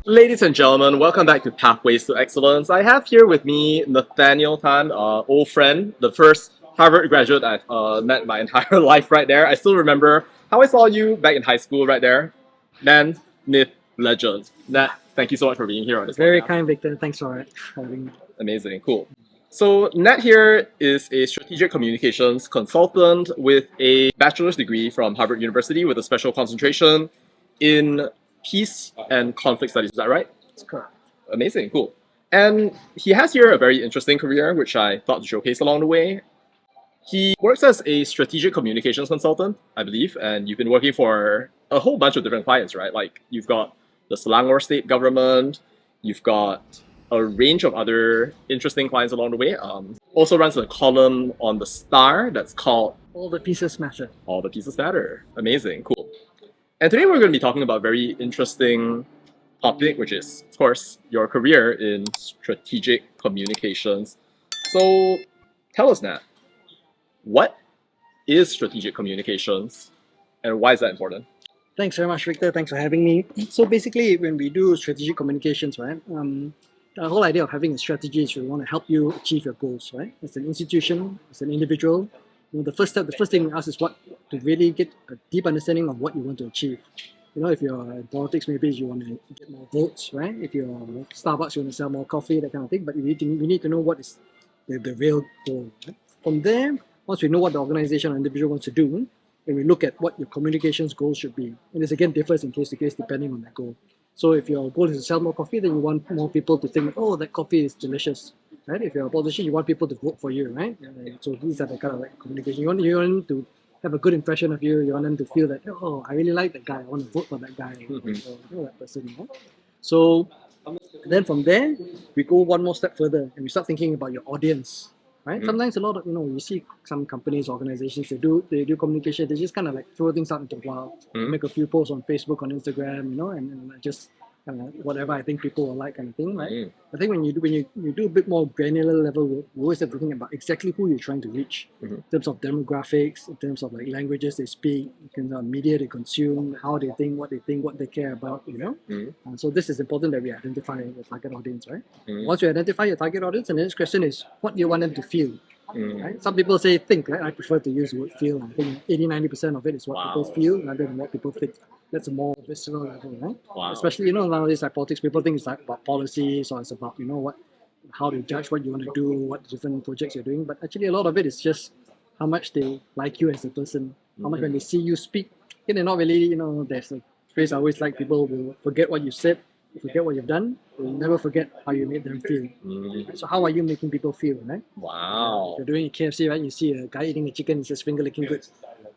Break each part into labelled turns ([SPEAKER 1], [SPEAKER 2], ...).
[SPEAKER 1] Ladies and gentlemen, welcome back to Pathways to Excellence. I have here with me Nathaniel Tan, old friend, the first Harvard graduate I've met my entire life right there. I still remember how I saw you back in high school right there. Man, myth, legend. Nat, thank you so much for being here on this
[SPEAKER 2] Very
[SPEAKER 1] podcast.
[SPEAKER 2] kind, Victor. Thanks for having me.
[SPEAKER 1] Amazing, cool. So Nat here is a strategic communications consultant with a bachelor's degree from Harvard University with a special concentration in peace and conflict studies. Is that right?
[SPEAKER 2] That's correct.
[SPEAKER 1] Amazing, cool. And he has here a very interesting career, which I thought to showcase along the way. He works as a strategic communications consultant, I believe, and you've been working for a whole bunch of different clients, right? Like you've got the Selangor state government, you've got a range of other interesting clients along the way. Also runs a column on the Star that's called
[SPEAKER 2] All the pieces matter.
[SPEAKER 1] All the Pieces Matter. Amazing, cool. And today we're going to be talking about a very interesting topic, which is, of course, your career in strategic communications. So tell us, Nat, what is strategic communications and why is that important?
[SPEAKER 2] Thanks very much, Victor. Thanks for having me. So basically, when we do strategic communications, right, the whole idea of having a strategy is we want to help you achieve your goals, right? As an institution, as an individual, the first thing we ask is what to really get a deep understanding of what you want to achieve. If you're in politics, maybe you want to get more votes, right? If you're Starbucks, you want to sell more coffee, that kind of thing. But we need to know what is the real goal. Right? From there, once we know what the organization or individual wants to do, then we look at what your communications goals should be. And this again differs in case to case depending on that goal. So if your goal is to sell more coffee, then you want more people to think, oh, that coffee is delicious, right? If you're a politician, you want people to vote for you, right? So these are the kind of like communication. You want them to have a good impression of you. You want them to feel that, oh, I really like that guy. I want to vote for that guy. Or that person. Right? So then from there, we go one more step further and we start thinking about your audience. Right? Sometimes a lot of you see some companies, organizations, they do communication. They just kind of like throw things out into the wild, make a few posts on Facebook, on Instagram, and just kind of whatever I think people will like, kind of thing, right? I think when you do a bit more granular level, we always have to think about exactly who you're trying to reach in terms of demographics, in terms of like languages they speak, in terms of media they consume, how they think, what they care about, So this is important that we identify the target audience, right? Once you identify your target audience, and the next question is what do you want them to feel? Right? Some people say think, right? I prefer to use the word feel. I think 80-90% of it is what people feel rather than what people think. That's a more visceral level, right?
[SPEAKER 1] Wow.
[SPEAKER 2] Especially, nowadays like politics, people think it's like about policies or it's about, how to judge what you want to do, what different projects you're doing. But actually a lot of it is just how much they like you as a person, how much when they see you speak. They're not really, there's a phrase I always like, people will forget what you said, forget what you've done, you'll never forget how you made them feel. So how are you making people feel, right?
[SPEAKER 1] Wow.
[SPEAKER 2] If you're doing a KFC, right? You see a guy eating a chicken, he's just finger licking good.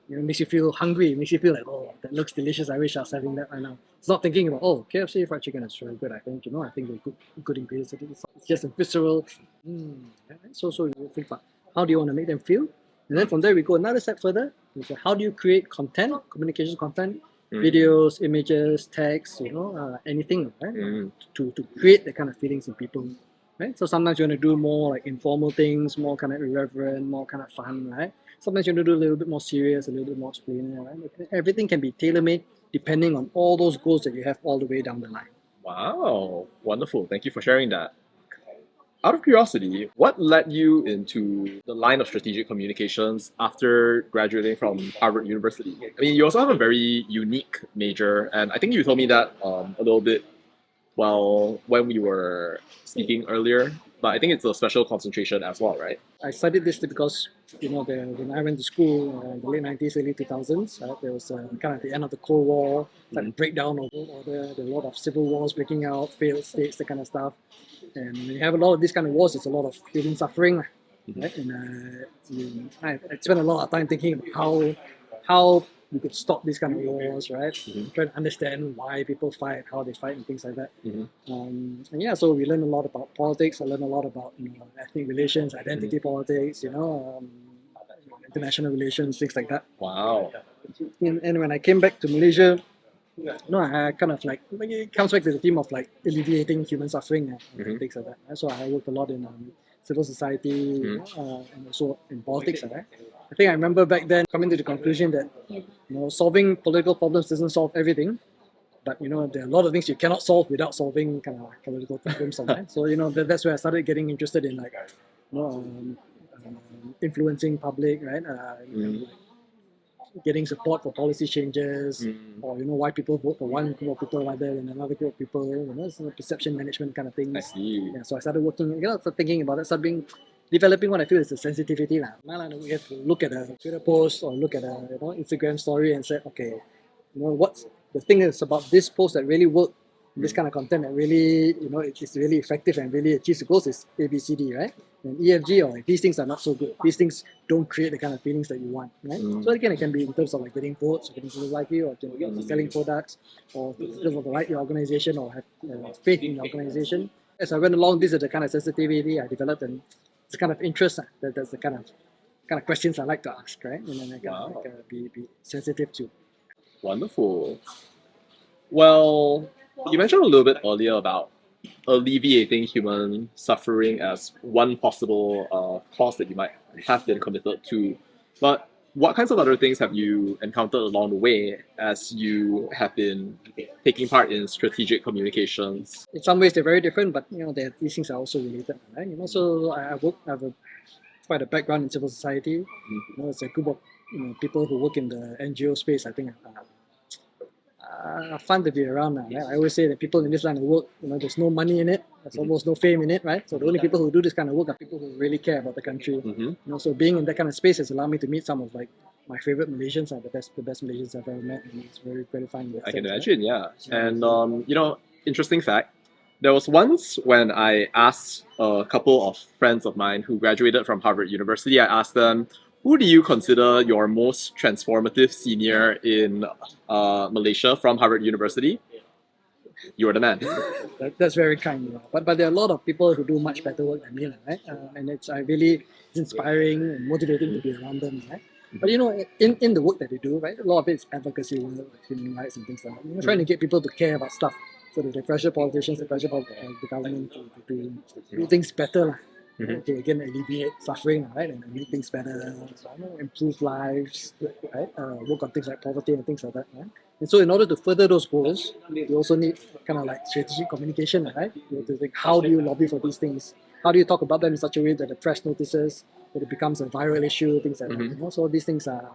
[SPEAKER 2] It makes you feel hungry. It makes you feel like, oh, that looks delicious. I wish I was having that right now. It's not thinking about, oh, KFC fried chicken is very good. I think, I think they're good ingredients. It's just a visceral. Right? So you think about how do you want to make them feel, and then from there we go another step further. So how do you create content, communications content, videos, images, text, anything, right? To create that kind of feelings in people. Right? So sometimes you want to do more like informal things, more kind of irreverent, more kind of fun, right? Sometimes you want to do a little bit more serious, a little bit more explainer, right? Everything can be tailor-made depending on all those goals that you have all the way down the line.
[SPEAKER 1] Wow. Wonderful. Thank you for sharing that. Out of curiosity, what led you into the line of strategic communications after graduating from Harvard University? I mean, you also have a very unique major, and I think you told me that a little bit when we were speaking earlier, but I think it's a special concentration as well, right?
[SPEAKER 2] I studied this because, when I went to school in the late 90s, early 2000s, there was kind of the end of the Cold War, like a breakdown of world order, there were a lot of civil wars breaking out, failed states, that kind of stuff. And when you have a lot of these kind of wars, it's a lot of human suffering, right? And I spent a lot of time thinking how we could stop these kind of wars, right? Trying to understand why people fight, how they fight, and things like that. And yeah, so we learned a lot about politics. I learned a lot about ethnic relations, identity politics, international relations, things like that.
[SPEAKER 1] Wow.
[SPEAKER 2] And when I came back to Malaysia, I kind of like it comes back to the theme of like alleviating human suffering and things like that. So I worked a lot in civil society and also in politics. Right? I think I remember back then coming to the conclusion that solving political problems doesn't solve everything, but there are a lot of things you cannot solve without solving kind of political problems sometimes. So that's where I started getting interested in like influencing public, right? Getting support for policy changes, or why people vote for one group of people rather than another group of people. It's perception management kind of things.
[SPEAKER 1] I see.
[SPEAKER 2] Yeah, so I started working, started thinking about it, started developing what I feel is a sensitivity. We have to look at a Twitter post or look at a Instagram story and say, okay, what's the thing is about this post that really worked, this kind of content that really, it's really effective and really achieves the goals is ABCD, right? And EFG, or like, these things are not so good. These things don't create the kind of feelings that you want, right? So again, it can be in terms of like getting votes, or getting people like you, or selling products, or in terms of the right your organization, or have faith in your organization. As I went along, these are the kind of sensitivity I developed, and it's the kind of interest that's the kind of questions I like to ask, right? And then I can be sensitive to.
[SPEAKER 1] Wonderful. Well, you mentioned a little bit earlier about alleviating human suffering as one possible cause that you might have been committed to. But what kinds of other things have you encountered along the way as you have been taking part in strategic communications?
[SPEAKER 2] In some ways, they're very different, but these things are also related, right? So I have quite a background in civil society. It's a group of people who work in the NGO space. I think fun to be around now, right? I always say that people in this line of work, there's no money in it, there's almost no fame in it, right? So the only people who do this kind of work are people who really care about the country. So being in that kind of space has allowed me to meet some of like my favorite Malaysians, are the best Malaysians I've ever met, and it's very gratifying.
[SPEAKER 1] I can imagine, yeah. And interesting fact, there was once when I asked a couple of friends of mine who graduated from Harvard University, I asked them, who do you consider your most transformative senior in Malaysia from Harvard University? You were the man.
[SPEAKER 2] That's very kind. But there are a lot of people who do much better work than me, right? And it's inspiring and motivating to be around them, right? But in the work that they do, right, a lot of it is advocacy work, like human rights and things like that. Trying to get people to care about stuff, so that they pressure politicians, they pressure the government to do things better, to again alleviate suffering, right, and make things better, improve lives, right, work on things like poverty and things like that, right? And so in order to further those goals, you also need kind of like strategic communication, right? You have to think, how do you lobby for these things? How do you talk about them in such a way that the press notices, that it becomes a viral issue, things like that. So these things are,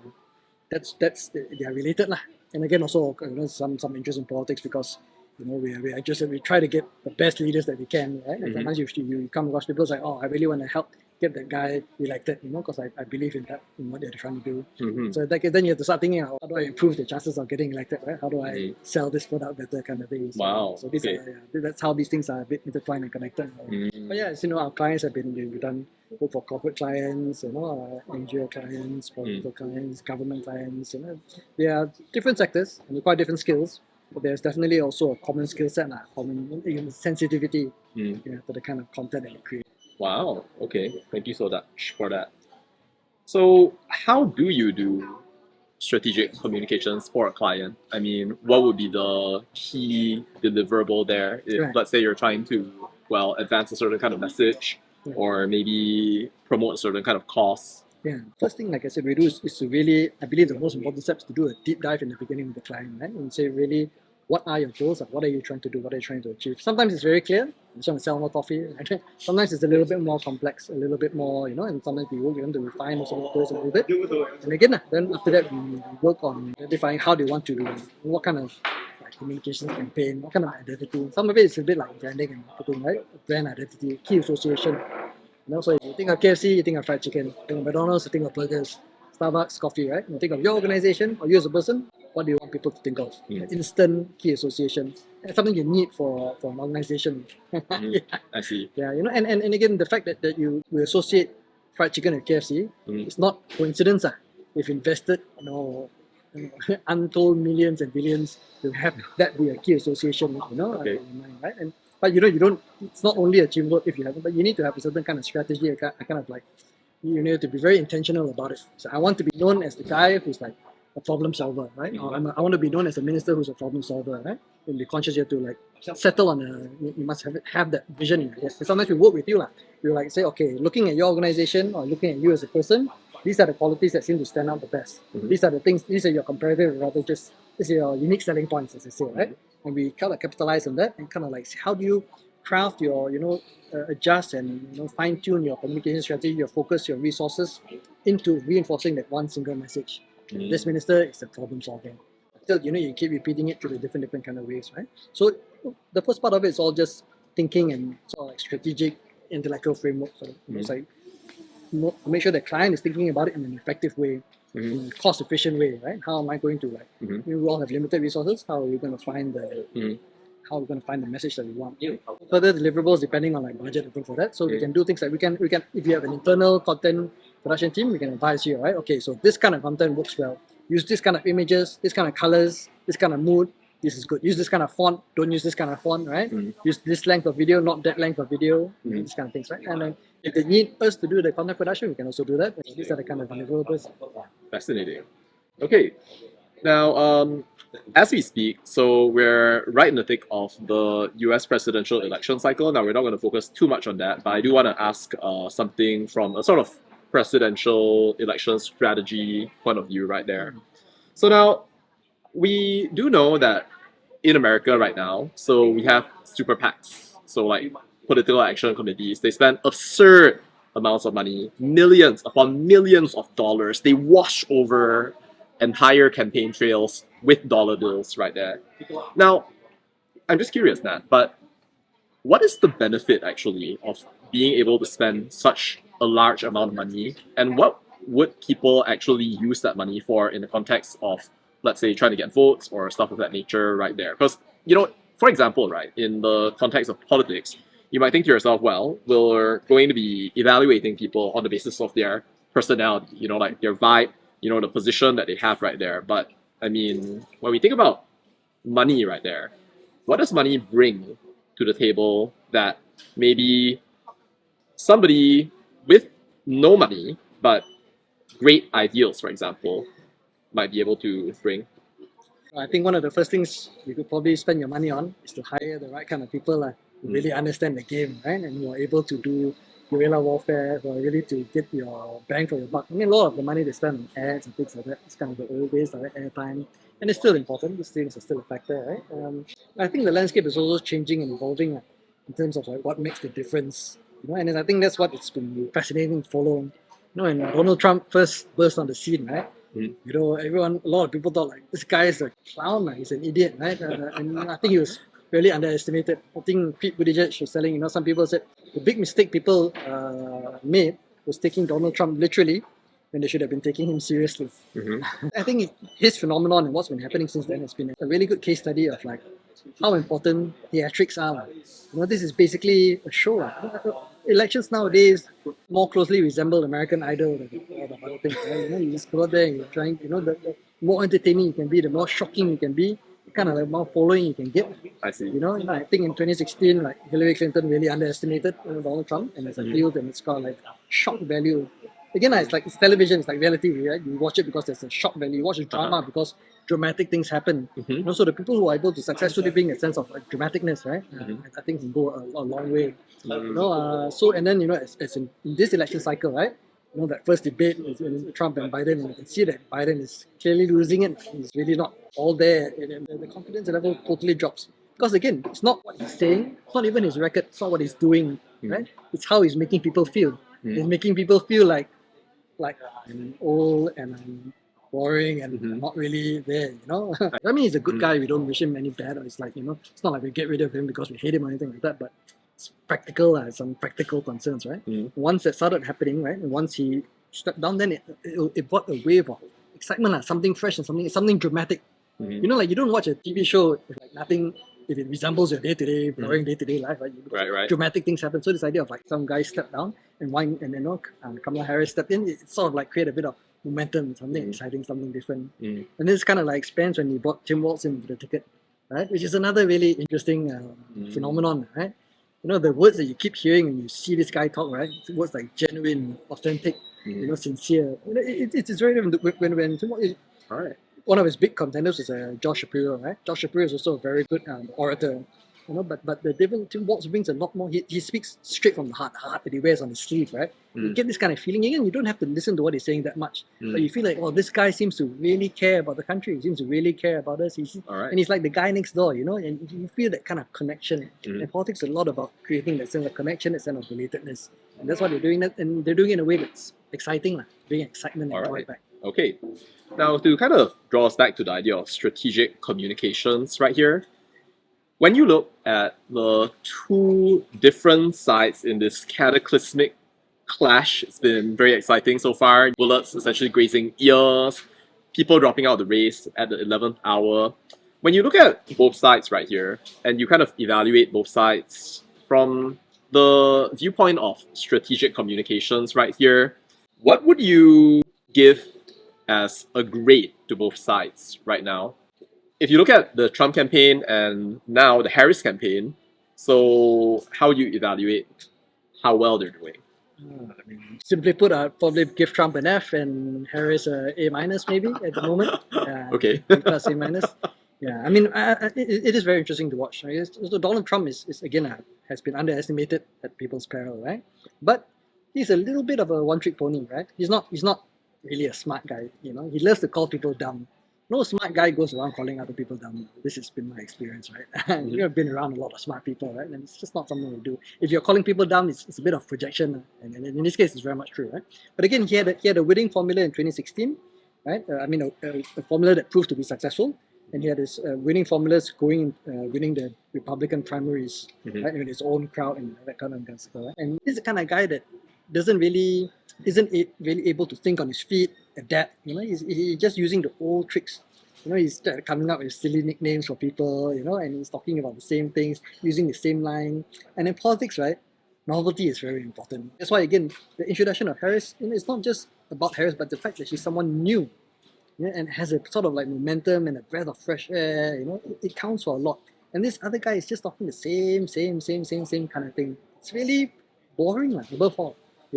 [SPEAKER 2] they are related lah. And again, also some interest in politics, because we try to get the best leaders that we can, right? And sometimes you come across people like, oh, I really want to help get that guy elected, because I believe in that, in what they're trying to do. So then you have to start thinking, how do I improve the chances of getting elected, right? How do I sell this product better, kind of thing. So these that's how these things are a bit intertwined and connected. But yeah, as our clients we've done work for corporate clients, NGO clients, political clients, government clients. There are different sectors and quite different skills. But there's definitely also a common skill set, common sensitivity to the kind of content that you create.
[SPEAKER 1] Wow, okay. Thank you so much for that. So how do you do strategic communications for a client? I mean, what would be the key deliverable there if, let's say, you're trying to, advance a certain kind of message or maybe promote a certain kind of cause?
[SPEAKER 2] Yeah, first thing, like I said, we do is to really, I believe the most important step is to do a deep dive in the beginning with the client, right? And say really, what are your goals? What are you trying to do? What are you trying to achieve? Sometimes it's very clear. You just want to sell more coffee. Right? Sometimes it's a little bit more complex, a little bit more, and sometimes we want to refine those goals a little bit. And again, then after that, we work on identifying how they want to do, what kind of communications campaign, what kind of identity. Some of it is a bit like branding and marketing, right? Brand identity, key association. So if you think of KFC, you think of fried chicken. Think of McDonald's, you think of burgers. Starbucks, coffee, right? You think of your organization or you as a person, what do you want people to think of? Instant key association. It's something you need for an organization.
[SPEAKER 1] I see.
[SPEAKER 2] Yeah, and again, the fact that we associate fried chicken with KFC, it's not coincidence. We've invested, untold millions and billions to have that be a key association, in mind, right? But you don't. It's not only achievable if you haven't, but you need to have a certain kind of strategy. A kind of like, you need to be very intentional about it. So I want to be known as the guy who's like a problem solver, right? Or I want to be known as a minister who's a problem solver, right? And be conscious, you have to like settle on you must have that vision in your head. Sometimes we work with you, we like say, okay, looking at your organization or looking at you as a person, these are the qualities that seem to stand out the best. These are the things. These are your comparative advantages. These are your unique selling points, as I say, right? and we kind of capitalize on that and kind of like how do you craft your, adjust and fine tune your communication strategy, your focus, your resources into reinforcing that one single message. This minister is a problem solver. Still, you keep repeating it through the different kind of ways, right? So the first part of it is all just thinking and sort of like strategic intellectual framework. So it's like make sure the client is thinking about it in an effective way, in a cost efficient way, right? How am I going to we all have limited resources. How are we going to find the how we're going to find the message that we want. Further deliverables depending on like budget and things like that. So we can do things like we can if you have an internal content production team, we can advise you, right? Okay, so this kind of content works well. Use this kind of images, this kind of colors, this kind of mood. This is good. Use this kind of font. Don't use this kind of font, right? Use this length of video, not that length of video. These kind of things, right? And then if they need us to do the content production, we can also do that. These are the kind of deliverables.
[SPEAKER 1] Fascinating. Okay. Now, as we speak, so we're right in the thick of the US presidential election cycle. Now, we're not going to focus too much on that, but I do want to ask something from a sort of presidential election strategy point of view right there. So now, we do know that in America right now, so we have super PACs, so like political action committees, they spend absurd amounts of money, millions upon millions of dollars. They wash over entire campaign trails with dollar bills right there. Now, I'm just curious, Nat, but what is the benefit actually of being able to spend such a large amount of money, and what would people actually use that money for in the context of, let's say, trying to get votes or stuff of that nature right there? Because, for example, right, in the context of politics, you might think to yourself, well, we're going to be evaluating people on the basis of their personality, like their vibe, the position that they have right there. But, I mean, when we think about money right there, what does money bring to the table that maybe somebody with no money, but great ideals, for example, might be able to bring?
[SPEAKER 2] I think one of the first things you could probably spend your money on is to hire the right kind of people who really understand the game, right? And who are able to do guerrilla warfare, who are really to get your bang for your buck. I mean, a lot of the money they spend on ads and things like that, it's kind of the old days, like airtime. And it's still important, these things are still a factor, right? I think the landscape is also changing and evolving in terms of like what makes the difference. And I think that's what it's been fascinating to follow. When Donald Trump first burst on the scene, right? A lot of people thought like this guy is a clown, he's an idiot, right? And I think he was really underestimated. I think Pete Buttigieg was telling, some people said the big mistake people made was taking Donald Trump literally when they should have been taking him seriously. I think his phenomenon and what's been happening since then has been a really good case study of like how important theatrics are. This is basically a show. Elections nowadays more closely resemble American Idol than all the other things. Right? You just go out there and you're trying, the more entertaining you can be, the more shocking you can be, kind of like more following you can get.
[SPEAKER 1] I see.
[SPEAKER 2] I think in 2016, like Hillary Clinton really underestimated Donald Trump, and it's a field and it's got like shock value. Again, it's television, it's like reality, right? You watch it because there's a shock value. You watch a drama because dramatic things happen. So the people who are able to successfully bring a sense of like dramaticness, right? I think can go a long way. So and then as in this election cycle, right? That first debate with Trump and Biden, and you can see that Biden is clearly losing it. He's really not all there, and the confidence level totally drops. Because again, it's not what he's saying, it's not even his record, it's not what he's doing, right? It's how he's making people feel. He's making people feel like I'm old and I'm boring and I'm not really there, I mean, he's a good guy, we don't wish him any bad, or it's like, it's not like we get rid of him because we hate him or anything like that, but it's practical, some practical concerns, right? Once that started happening, right, and once he stepped down, then it brought a wave of excitement, something fresh and something dramatic. Like you don't watch a TV show if like nothing, if it resembles your day-to-day, boring day-to-day life, right?
[SPEAKER 1] Right.
[SPEAKER 2] Dramatic things happen. So this idea of like some guy stepped down and Kamala Harris stepped in, it sort of like created a bit of momentum, something exciting, something different. And this kind of like expands when he brought Tim Walz into the ticket, right? Which is another really interesting phenomenon, right? The words that you keep hearing when you see this guy talk, right? Words like genuine, authentic, sincere. It's very different when Tim Walz, one of his big contenders is Josh Shapiro, right? Josh Shapiro is also a very good orator. But the different Tim Walz brings a lot more. He speaks straight from the heart that he wears on his sleeve, right? You get this kind of feeling. Again, you don't have to listen to what he's saying that much, but you feel like, oh, this guy seems to really care about the country. He seems to really care about us. And he's like the guy next door, and you feel that kind of connection. And politics is a lot about creating that sense of connection, that sense of relatedness, and that's what they're doing. And they're doing it in a way that's exciting, bringing excitement and joy back.
[SPEAKER 1] Okay. Now, to kind of draw us back to the idea of strategic communications right here, when you look at the two different sides in this cataclysmic clash, it's been very exciting so far. Bullets essentially grazing ears, people dropping out of the race at the 11th hour. When you look at both sides right here, and you kind of evaluate both sides from the viewpoint of strategic communications right here, what would you give as a grade to both sides right now? If you look at the Trump campaign and now the Harris campaign, so how do you evaluate how well they're doing?
[SPEAKER 2] Simply put, I'd probably give Trump an F and Harris a A minus maybe at the moment.
[SPEAKER 1] Okay.
[SPEAKER 2] Plus A minus. Yeah, I mean, it is very interesting to watch. Right? So Donald Trump is again has been underestimated at people's peril, right? But he's a little bit of a one-trick pony, right? He's not really a smart guy. He loves to call people dumb. No smart guy goes around calling other people dumb. This has been my experience, right? You've been around a lot of smart people, right? And it's just not something we do. If you're calling people dumb, it's a bit of projection, and in this case, it's very much true, right? But again, he had a winning formula in 2016, right? A formula that proved to be successful, and he had his winning formulas winning the Republican primaries, right, with his own crowd and that kind of stuff. Right? And he's the kind of guy that isn't really able to think on his feet, adapt. He's just using the old tricks. He's coming up with silly nicknames for people. And he's talking about the same things, using the same line. And in politics, right, novelty is very important. That's why again, the introduction of Harris, it's not just about Harris, but the fact that she's someone new, and has a sort of like momentum and a breath of fresh air. It counts for a lot. And this other guy is just talking the same kind of thing. It's really boring, above all.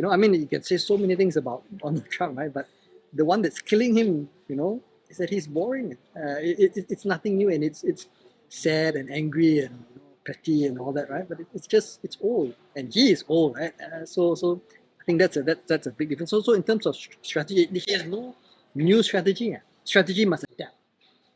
[SPEAKER 2] I mean, you can say so many things about Donald Trump, right? But the one that's killing him, is that he's boring. It's nothing new, and it's sad and angry and petty and all that, right? But it's old, and he is old, right? So I think that's a big difference. Also, in terms of strategy, he has no new strategy. Strategy must adapt.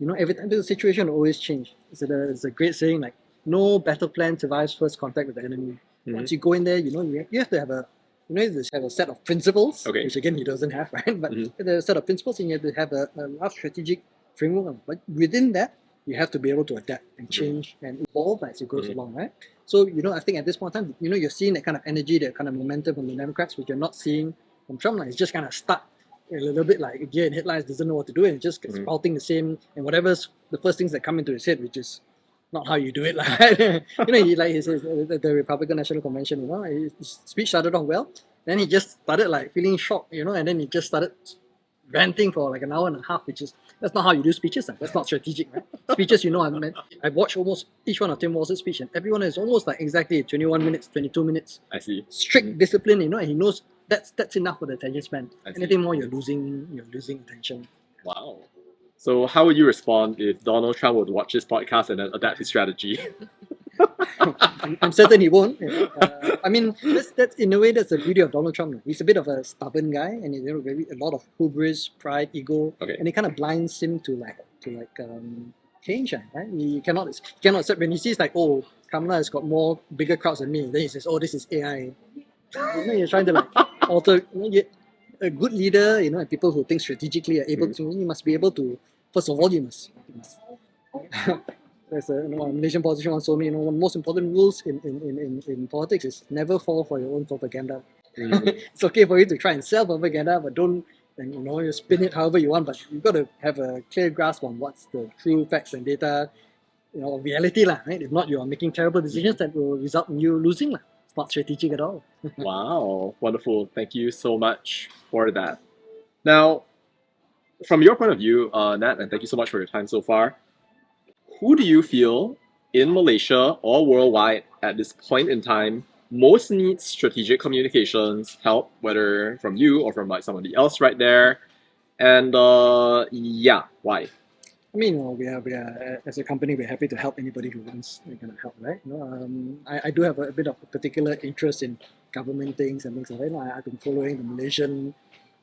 [SPEAKER 2] Every time the situation will always change. It's a great saying, like, no battle plan survives first contact with the enemy. Once you go in there, you have to have a have a set of principles, which again he doesn't have, right? But the set of principles, and you have to have a rough strategic framework. But within that, you have to be able to adapt and change and evolve as it goes along, right? So I think at this point in time, you're seeing that kind of energy, that kind of momentum from the Democrats, which you're not seeing from Trump. It's just kind of stuck a little bit like a deer in headlights, doesn't know what to do, and just spouting the same and whatever's the first things that come into his head, which is not how you do it. He says the Republican National Convention, his speech started off well, then he just started feeling shocked, and then he just started ranting for like an hour and a half, that's not how you do speeches. That's not strategic, right? Speeches, I've watched almost each one of Tim Walz's speech, and everyone is almost like exactly 21 minutes, 22 minutes.
[SPEAKER 1] I see.
[SPEAKER 2] Strict discipline, and he knows that's enough for the attention span. Anything more, you're losing attention.
[SPEAKER 1] Wow. So how would you respond if Donald Trump would watch this podcast and then adapt his strategy?
[SPEAKER 2] I'm certain he won't. I mean, that's in a way that's the beauty of Donald Trump. He's a bit of a stubborn guy, and he's a lot of hubris, pride, ego, and it kind of blinds him to change. Right? He cannot accept when he sees Kamala has got more bigger crowds than me. Then he says, "Oh, this is AI." You're trying to alter. A good leader, and people who think strategically are able to. You must be able to. First of all, you must. There's a Malaysian politician once told me, one of the most important rules in politics is never fall for your own propaganda. It's okay for you to try and sell propaganda, but don't you spin it however you want. But you've got to have a clear grasp on what's the true facts and data, reality, right? If not, you are making terrible decisions that will result in you losing. It's not strategic at all.
[SPEAKER 1] Wow, wonderful. Thank you so much for that. Now, from your point of view, Nat, and thank you so much for your time so far, who do you feel in Malaysia or worldwide at this point in time most needs strategic communications help, whether from you or from somebody else right there? And why?
[SPEAKER 2] I mean, we are as a company, we're happy to help anybody who wants that kind of help, right? I do have a bit of a particular interest in government things and things like that. I've been following the Malaysian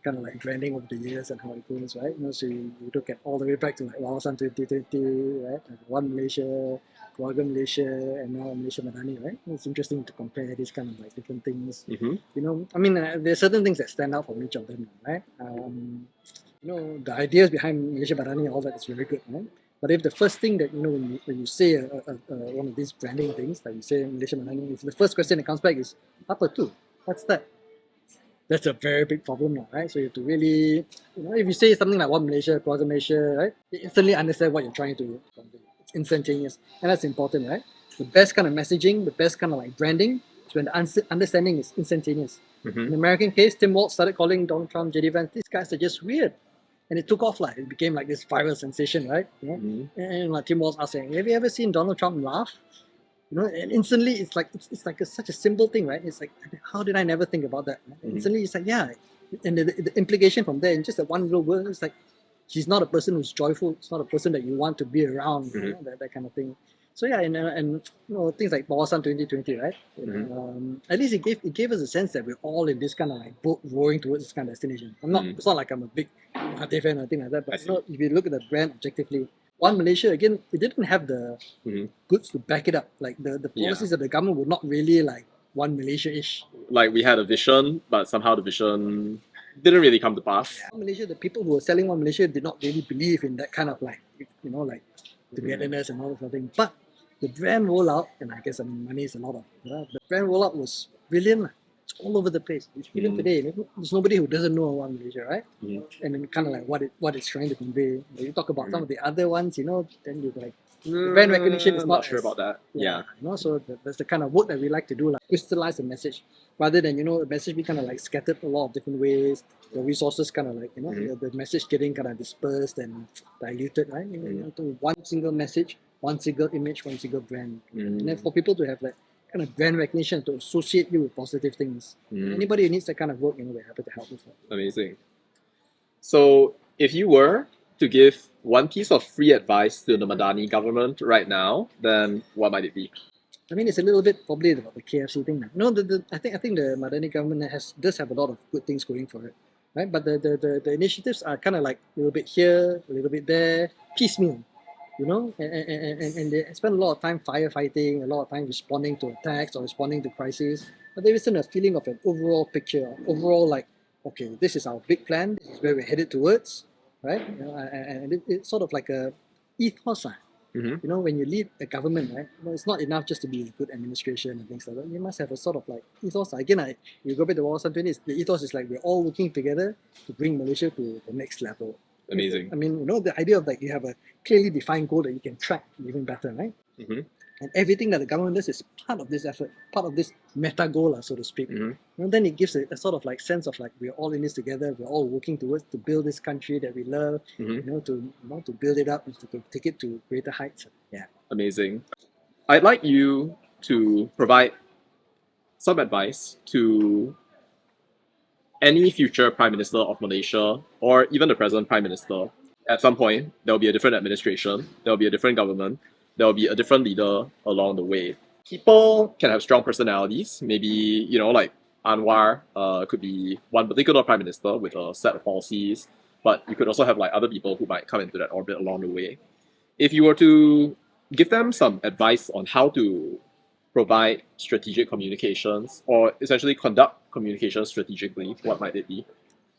[SPEAKER 2] kind of like branding over the years and how it goes, right? So you look at all the way back to like Walz 2020, right? One Malaysia, Keluarga Malaysia, and now Malaysia Madani, right? It's interesting to compare these kind of like different things. I mean, there are certain things that stand out from each of them, right? The ideas behind Malaysia Madani, all that is very good, right? But if the first thing that when you say one of these branding things, like you say Malaysia Madani, if the first question that comes back is apa tu? What's that? That's a very big problem now, right? So you have to really, if you say something like One Malaysia, Keluarga Malaysia, right? You instantly understand what you're trying to convey. It's instantaneous, and that's important, right? The best kind of messaging, the best kind of like branding is when the understanding is instantaneous. In the American case, Tim Walz started calling Donald Trump, JD Vance, these guys are just weird. And it took off, like it became like this viral sensation, right? And like Tim Walz asked saying, have you ever seen Donald Trump laugh? And instantly it's like such a simple thing, right? It's like, how did I never think about that? Instantly it's like, yeah. And the implication from there in just that one little word, it's like he's not a person who's joyful, it's not a person that you want to be around, that kind of thing. So yeah, and things like Bawasan 2020, right? At least it gave us a sense that we're all in this kind of like boat rowing towards this kind of destination. It's not like I'm a big Mahathir fan or anything like that, but if you look at the brand objectively, One Malaysia, again, it didn't have the goods to back it up. Like the policies of the government were not really like One Malaysia-ish.
[SPEAKER 1] Like we had a vision, but somehow the vision didn't really come to pass.
[SPEAKER 2] One Malaysia, the people who were selling One Malaysia did not really believe in that kind of like, like togetherness and all that sort of thing. But the brand rollout, and I guess money is a lot of the brand rollout was brilliant. It's all over the place. It's even today. There's nobody who doesn't know One Malaysia, right? And then kind of like what it's trying to convey. When you talk about some of the other ones, then you're like, the brand recognition is not
[SPEAKER 1] sure about that. Yeah.
[SPEAKER 2] So that's the kind of work that we like to do, like crystallize the message, rather than the message be kind of like scattered a lot of different ways. The resources kind of like the message getting kind of dispersed and diluted, right? To one single message, one single image, one single brand, and then for people to have like kind of brand recognition to associate you with positive things. Anybody who needs that kind of work, we're happy to help with that.
[SPEAKER 1] Amazing. So if you were to give one piece of free advice to the Madani government right now, then what might it be?
[SPEAKER 2] I mean, it's a little bit probably about the KFC thing. I think the Madani government does have a lot of good things going for it, right? But the initiatives are kind of like a little bit here, a little bit there, piecemeal, and they spend a lot of time firefighting, a lot of time responding to attacks or responding to crises. But there isn't a feeling of an overall picture, overall like, okay, this is our big plan, this is where we're headed towards, right? And it's sort of like a ethos. When you lead a government, right? It's not enough just to be a good administration and things like that. You must have a sort of like ethos. Again, you go back to Walz 20, the ethos is like we're all working together to bring Malaysia to the next level.
[SPEAKER 1] Amazing.
[SPEAKER 2] I mean, the idea of like you have a clearly defined goal that you can track even better, right? And everything that the government does is part of this effort, part of this meta goal, so to speak. Then it gives a sort of like sense of like we're all in this together, we're all working towards to build this country that we love, to build it up and to take it to greater heights. Yeah.
[SPEAKER 1] Amazing. I'd like you to provide some advice to any future Prime Minister of Malaysia or even the present Prime Minister. At some point, there will be a different administration, there will be a different government, there will be a different leader along the way. People can have strong personalities. Maybe, like Anwar could be one particular prime minister with a set of policies, but you could also have like other people who might come into that orbit along the way. If you were to give them some advice on how to provide strategic communications or essentially conduct communications strategically, what might it be?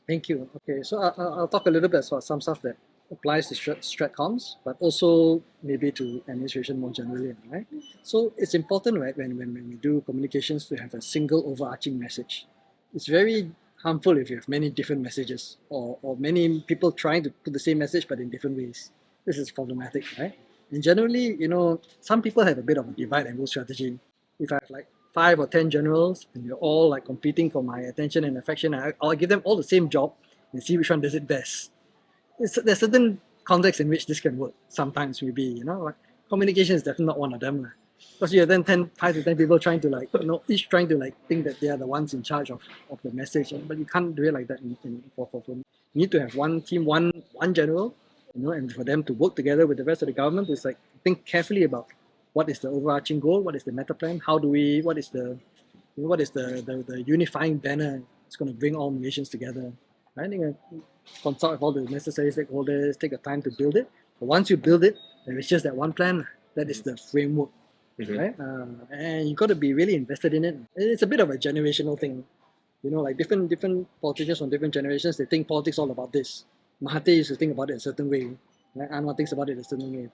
[SPEAKER 2] Thank you. Okay, so I'll talk a little bit about some stuff that applies to stratcoms, but also maybe to administration more generally, right? So it's important, right, when we do communications to have a single overarching message. It's very harmful if you have many different messages or many people trying to put the same message but in different ways. This is problematic, right? And generally, some people have a bit of a divide and rule strategy. If I have like 5 or 10 generals and they're all like competing for my attention and affection, I'll give them all the same job and see which one does it best. There's certain contexts in which this can work. Sometimes maybe, like communication is definitely not one of them. Because you have then 5 to 10 people trying to each trying to think that they are the ones in charge of the message. But you can't do it like that. You need to have one team, one general, and for them to work together with the rest of the government is like think carefully about what is the overarching goal, what is the meta plan, what is the unifying banner that's going to bring all nations together. I think consult with all the necessary stakeholders, take the time to build it. But once you build it, there is just that one plan that is the framework, right? And you got to be really invested in it. It's a bit of a generational thing, like different politicians from different generations. They think politics all about this. Mahathir used to think about it a certain way. Right? Anwar thinks about it a certain way.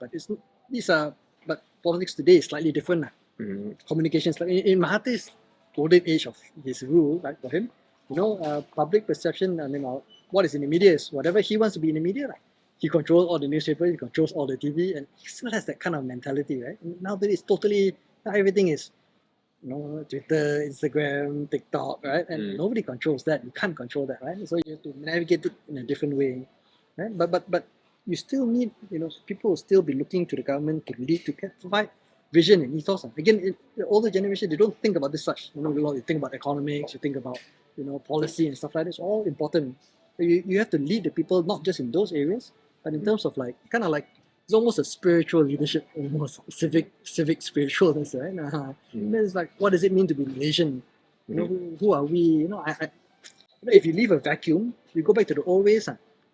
[SPEAKER 2] But politics today is slightly different. Communication in Mahathir's golden age of his rule, right, for him, public perception. What is in the media is whatever he wants to be in the media. Like, he controls all the newspapers, he controls all the TV, and he still has that kind of mentality, right? Now that it's totally everything is, Twitter, Instagram, TikTok, right? And nobody controls that. You can't control that, right? So you have to navigate it in a different way, right? But you still need, people will still be looking to the government to lead, to provide vision and ethos. Again, the older generation, they don't think about this such. You think about economics, you think about, policy and stuff like that. It's all important. You have to lead the people not just in those areas, but in terms of it's almost a spiritual leadership, almost civic spiritualness, right? It's like, what does it mean to be Malaysian? Who are we? If you leave a vacuum, you go back to the old ways,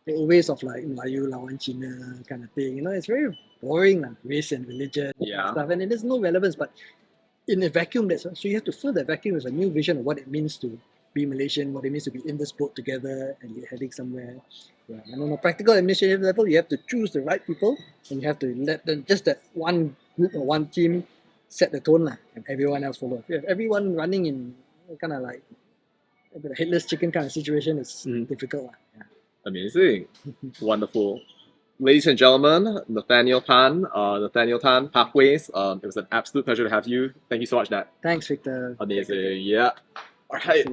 [SPEAKER 2] the old ways of like Melayu lawan China kind of thing. It's very boring, race and religion stuff, and there's no relevance. But in a vacuum, so you have to fill that vacuum with a new vision of what it means to be Malaysian, what it means to be in this boat together and you're heading somewhere. And on a practical administrative level, you have to choose the right people and you have to let them, just that one group or one team set the tone and everyone else follow. If you have everyone running in kind of like a headless chicken kind of situation, it's difficult.
[SPEAKER 1] Amazing. Wonderful. Ladies and gentlemen, Nathaniel Tan, Pathways. It was an absolute pleasure to have you. Thank you so much, Nat.
[SPEAKER 2] Thanks, Victor.
[SPEAKER 1] Amazing. Yeah. All right.